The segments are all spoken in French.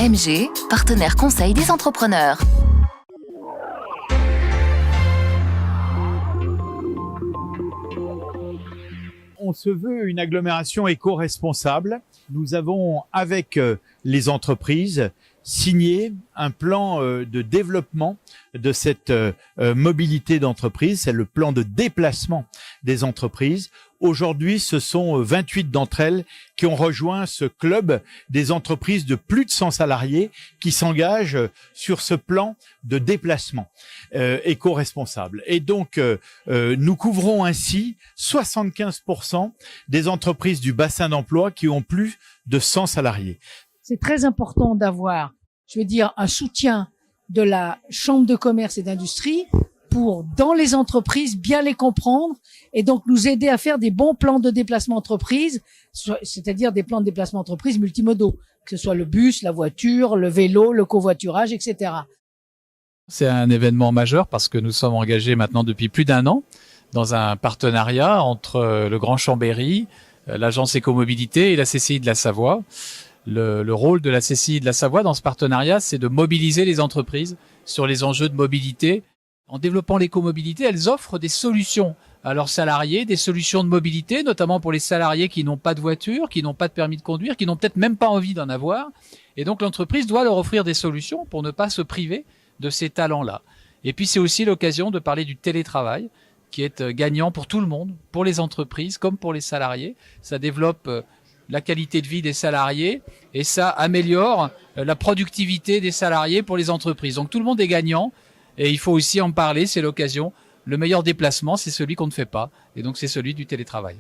MG, partenaire conseil des entrepreneurs. On se veut une agglomération éco-responsable. Nous avons, avec les entreprises, signé un plan de développement de cette mobilité d'entreprise. C'est le plan de déplacement des entreprises. Aujourd'hui, ce sont 28 d'entre elles qui ont rejoint ce club des entreprises de plus de 100 salariés qui s'engagent sur ce plan de déplacement éco-responsable. Et donc, nous couvrons ainsi 75% des entreprises du bassin d'emploi qui ont plus de 100 salariés. C'est très important d'avoir, un soutien de la Chambre de commerce et d'industrie pour, dans les entreprises, bien les comprendre et donc nous aider à faire des bons plans de déplacement entreprise, c'est-à-dire des plans de déplacement entreprise multimodaux, que ce soit le bus, la voiture, le vélo, le covoiturage, etc. C'est un événement majeur parce que nous sommes engagés maintenant depuis plus d'1 an dans un partenariat entre le Grand Chambéry, l'Agence Écomobilité et la CCI de la Savoie. Le rôle de la CCI de la Savoie dans ce partenariat, c'est de mobiliser les entreprises sur les enjeux de mobilité. En développant l'écomobilité, elles offrent des solutions à leurs salariés, des solutions de mobilité, notamment pour les salariés qui n'ont pas de voiture, qui n'ont pas de permis de conduire, qui n'ont peut-être même pas envie d'en avoir. Et donc l'entreprise doit leur offrir des solutions pour ne pas se priver de ces talents-là. Et puis c'est aussi l'occasion de parler du télétravail, qui est gagnant pour tout le monde, pour les entreprises comme pour les salariés. Ça développe la qualité de vie des salariés et ça améliore la productivité des salariés pour les entreprises. Donc tout le monde est gagnant et il faut aussi en parler, c'est l'occasion. Le meilleur déplacement, c'est celui qu'on ne fait pas et donc c'est celui du télétravail.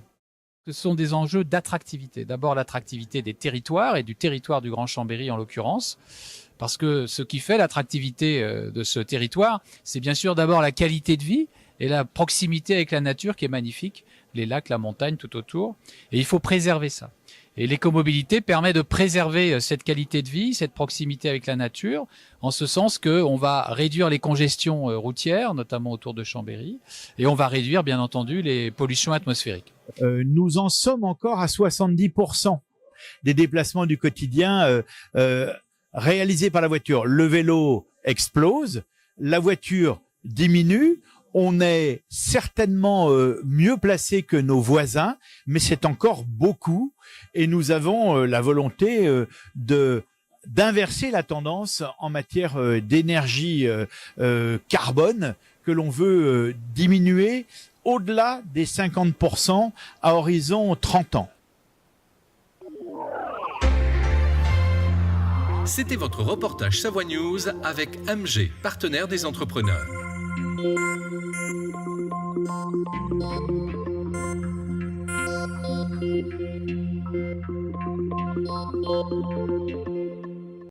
Ce sont des enjeux d'attractivité. D'abord l'attractivité des territoires et du territoire du Grand Chambéry en l'occurrence, parce que ce qui fait l'attractivité de ce territoire, c'est bien sûr d'abord la qualité de vie et la proximité avec la nature qui est magnifique, les lacs, la montagne tout autour, et il faut préserver ça. Et l'écomobilité permet de préserver cette qualité de vie, cette proximité avec la nature, en ce sens qu'on va réduire les congestions routières, notamment autour de Chambéry, et on va réduire bien entendu les pollutions atmosphériques. Nous en sommes encore à 70% des déplacements du quotidien réalisés par la voiture. Le vélo explose, la voiture diminue. On est certainement mieux placé que nos voisins, mais c'est encore beaucoup. Et nous avons la volonté d'inverser la tendance en matière d'énergie carbone que l'on veut diminuer au-delà des 50% à horizon 30 ans. C'était votre reportage Savoie News avec MG, partenaire des entrepreneurs.